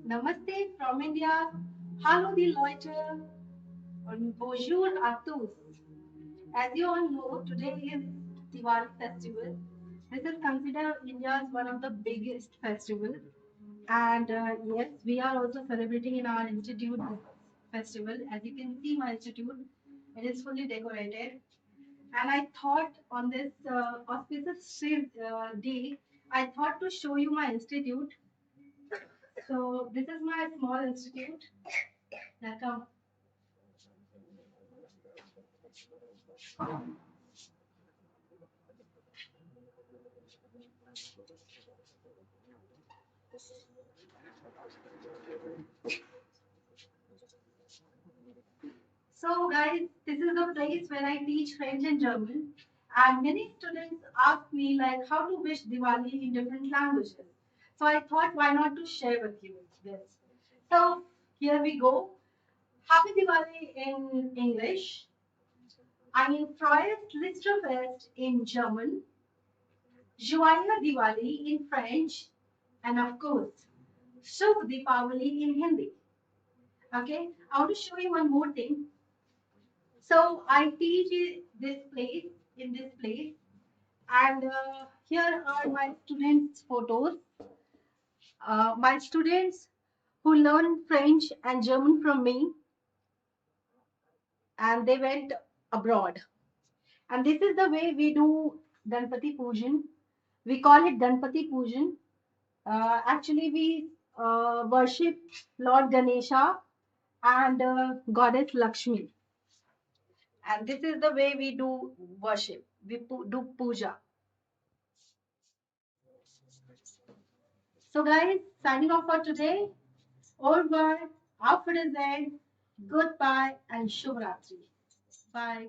Namaste from India. Hallo die Leute und bonjour à tous. As you all know, today is Diwali festival. This is considered India's one of the biggest festival. And yes, we are also celebrating in our institute this festival. As you can see, my institute, it is fully decorated. And I thought on this auspicious day, I thought to show you my institute. So this is my small institute. Welcome. So guys, this is the place where I teach French and German. And many students ask me like how to wish Diwali in different languages. So I thought why not to share with you this. So here we go. Happy Diwali in English. Ein frohes Lichterfest in German. Joyeux Diwali in French. And of course, Shubh Deepavali in Hindi. Okay, I want to show you one more thing. So I teach in this place, and here are my students' photos. My students who learn French and German from me, and they went abroad. And this is the way we do Ganpati Pujan. We call it Ganpati Pujan. Actually, we worship Lord Ganesha and Goddess Lakshmi. And this is the way we do worship. We do puja. So guys, signing off for today. Over, auf Wiedersehen, goodbye and Shubh Ratri. Bye.